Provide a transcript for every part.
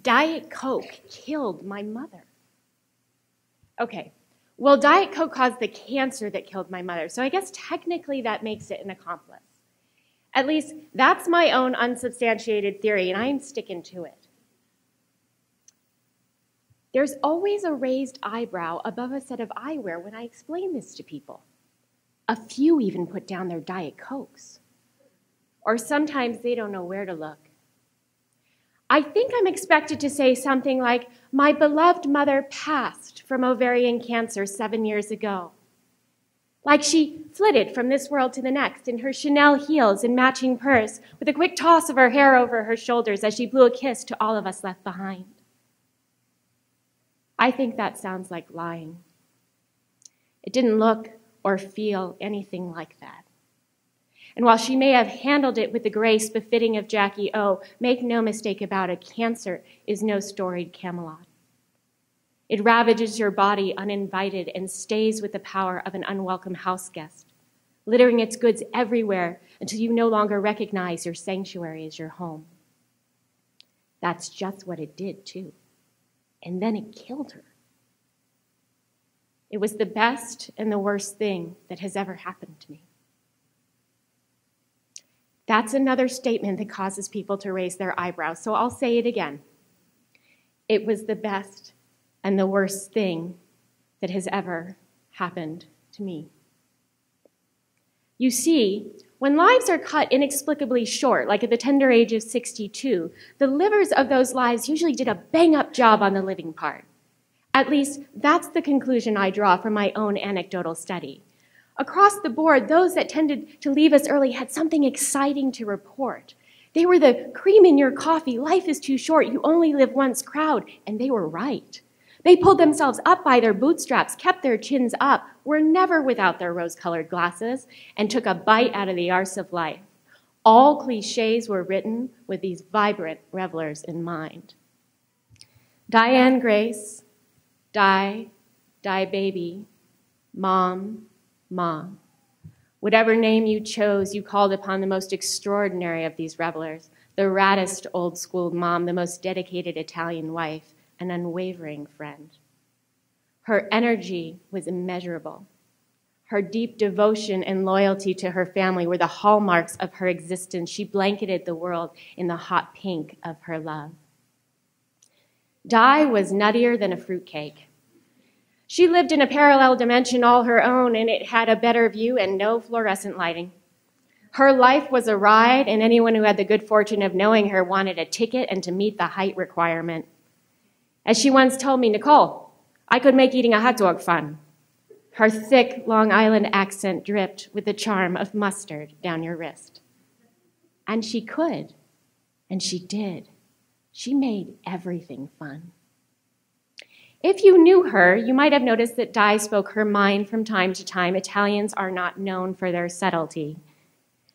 Diet Coke killed my mother. Okay, well, Diet Coke caused the cancer that killed my mother, so I guess technically that makes it an accomplice. At least that's my own unsubstantiated theory, and I'm sticking to it. There's always a raised eyebrow above a set of eyewear when I explain this to people. A few even put down their Diet Cokes. Or sometimes they don't know where to look. I think I'm expected to say something like, my beloved mother passed from ovarian cancer 7 years ago. Like she flitted from this world to the next in her Chanel heels and matching purse with a quick toss of her hair over her shoulders as she blew a kiss to all of us left behind. I think that sounds like lying. It didn't look or feel anything like that. And while she may have handled it with the grace befitting of Jackie O, make no mistake about it, cancer is no storied Camelot. It ravages your body uninvited and stays with the power of an unwelcome house guest, littering its goods everywhere until you no longer recognize your sanctuary as your home. That's just what it did, too. And then it killed her. It was the best and the worst thing that has ever happened to me. That's another statement that causes people to raise their eyebrows, so I'll say it again. It was the best and the worst thing that has ever happened to me. You see, when lives are cut inexplicably short, like at the tender age of 62, the livers of those lives usually did a bang-up job on the living part. At least, that's the conclusion I draw from my own anecdotal study. Across the board, those that tended to leave us early had something exciting to report. They were the cream in your coffee, life is too short, you only live once crowd, and they were right. They pulled themselves up by their bootstraps, kept their chins up, were never without their rose-colored glasses, and took a bite out of the arse of life. All cliches were written with these vibrant revelers in mind. Diane Grace, die, die baby, mom, mom. Whatever name you chose, you called upon the most extraordinary of these revelers, the raddest old-school mom, the most dedicated Italian wife, an unwavering friend. Her energy was immeasurable. Her deep devotion and loyalty to her family were the hallmarks of her existence. She blanketed the world in the hot pink of her love. Di was nuttier than a fruitcake. She lived in a parallel dimension all her own, and it had a better view and no fluorescent lighting. Her life was a ride, and anyone who had the good fortune of knowing her wanted a ticket and to meet the height requirement. As she once told me, Nicole, I could make eating a hot dog fun. Her thick Long Island accent dripped with the charm of mustard down your wrist. And she could, and she did. She made everything fun. If you knew her, you might have noticed that Di spoke her mind from time to time. Italians are not known for their subtlety.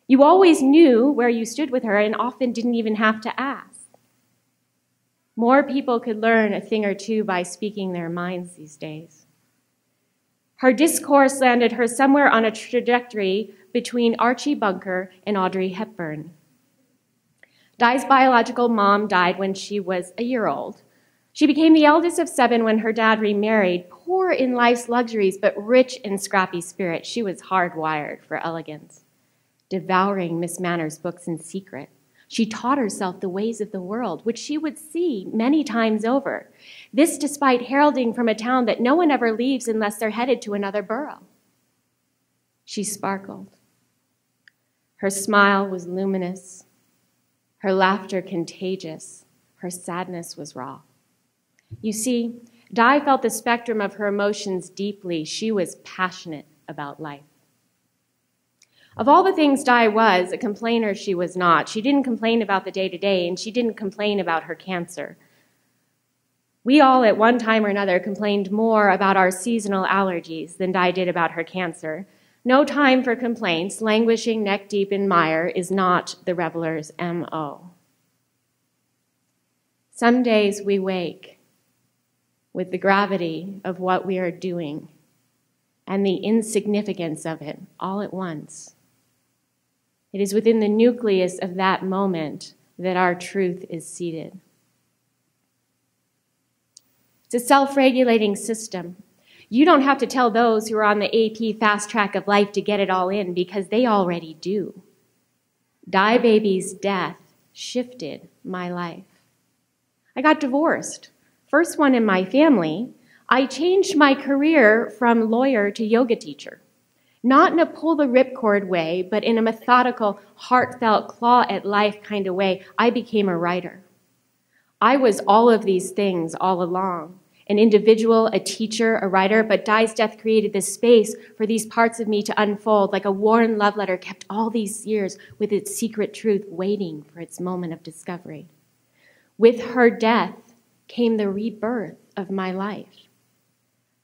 You always knew where you stood with her and often didn't even have to ask. More people could learn a thing or two by speaking their minds these days. Her discourse landed her somewhere on a trajectory between Archie Bunker and Audrey Hepburn. Di's biological mom died when she was a year old. She became the eldest of 7 when her dad remarried, poor in life's luxuries, but rich in scrappy spirit. She was hardwired for elegance, devouring Miss Manners' books in secret. She taught herself the ways of the world, which she would see many times over. This despite heralding from a town that no one ever leaves unless they're headed to another borough. She sparkled. Her smile was luminous. Her laughter contagious. Her sadness was raw. You see, Di felt the spectrum of her emotions deeply. She was passionate about life. Of all the things Di was, a complainer she was not. She didn't complain about the day-to-day, and she didn't complain about her cancer. We all, at one time or another, complained more about our seasonal allergies than Di did about her cancer. No time for complaints. Languishing neck-deep in mire is not the reveler's M.O. Some days we wake with the gravity of what we are doing and the insignificance of it all at once. It is within the nucleus of that moment that our truth is seated. It's a self-regulating system. You don't have to tell those who are on the AP fast track of life to get it all in because they already do. Die Baby's death shifted my life. I got divorced. First one in my family. I changed my career from lawyer to yoga teacher. Not in a pull the ripcord way, but in a methodical, heartfelt, claw at life kind of way. I became a writer. I was all of these things all along. An individual, a teacher, a writer, but Di's death created this space for these parts of me to unfold like a worn love letter kept all these years with its secret truth waiting for its moment of discovery. With her death came the rebirth of my life.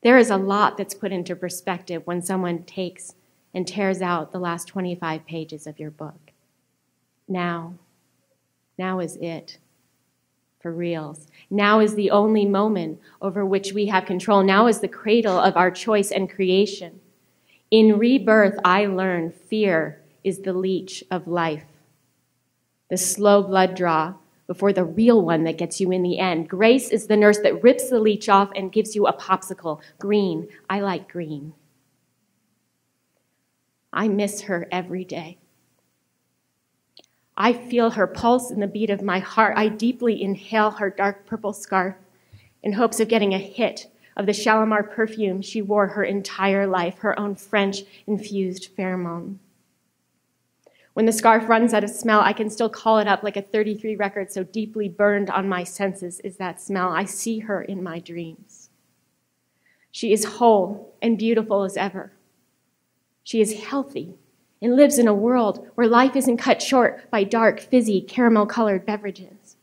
There is a lot that's put into perspective when someone takes and tears out the last 25 pages of your book. Now is it. For reals. Now is the only moment over which we have control. Now is the cradle of our choice and creation. In rebirth, I learned fear is the leech of life. The slow blood draw before the real one that gets you in the end. Grace is the nurse that rips the leech off and gives you a popsicle. Green. I like green. I miss her every day. I feel her pulse in the beat of my heart. I deeply inhale her dark purple scarf in hopes of getting a hit of the Shalimar perfume she wore her entire life, her own French-infused pheromone. When the scarf runs out of smell, I can still call it up like a 33 record, so deeply burned on my senses is that smell. I see her in my dreams. She is whole and beautiful as ever. She is healthy and lives in a world where life isn't cut short by dark, fizzy, caramel-colored beverages.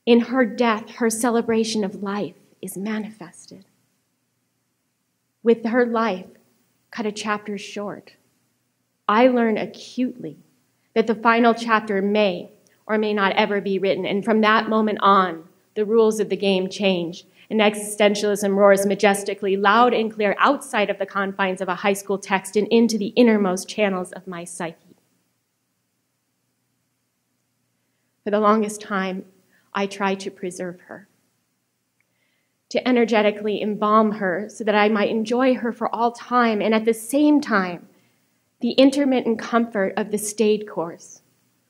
In her death, her celebration of life is manifested. With her life cut a chapter short, I learn acutely that the final chapter may or may not ever be written, and from that moment on, the rules of the game change, and existentialism roars majestically, loud and clear, outside of the confines of a high school text and into the innermost channels of my psyche. For the longest time, I tried to preserve her, to energetically embalm her so that I might enjoy her for all time, and at the same time, the intermittent comfort of the stayed course,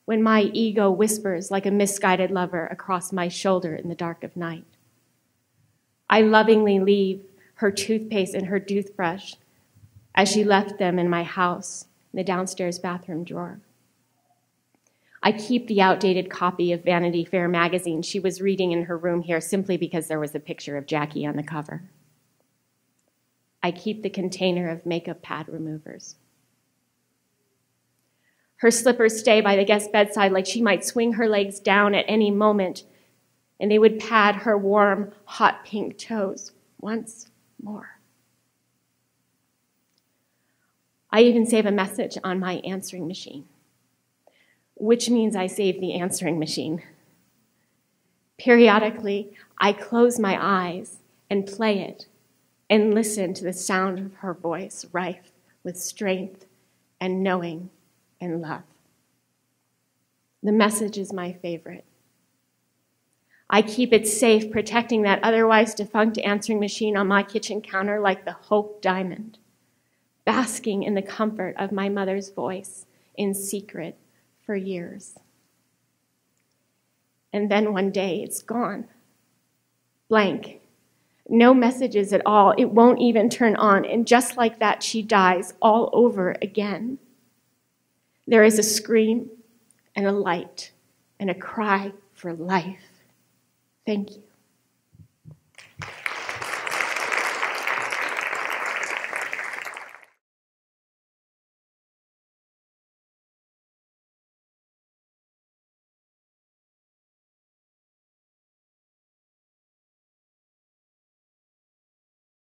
when my ego whispers like a misguided lover across my shoulder in the dark of night. I lovingly leave her toothpaste and her toothbrush as she left them in my house in the downstairs bathroom drawer. I keep the outdated copy of Vanity Fair magazine she was reading in her room here simply because there was a picture of Jackie on the cover. I keep the container of makeup pad removers. Her slippers stay by the guest bedside like she might swing her legs down at any moment, and they would pad her warm, hot pink toes once more. I even save a message on my answering machine, which means I save the answering machine. Periodically, I close my eyes and play it and listen to the sound of her voice, rife with strength and knowing and love. The message is my favorite. I keep it safe, protecting that otherwise defunct answering machine on my kitchen counter like the Hope Diamond, basking in the comfort of my mother's voice in secret for years. And then one day it's gone. Blank. No messages at all. It won't even turn on. And just like that, she dies all over again. There is a scream and a light and a cry for life. Thank you.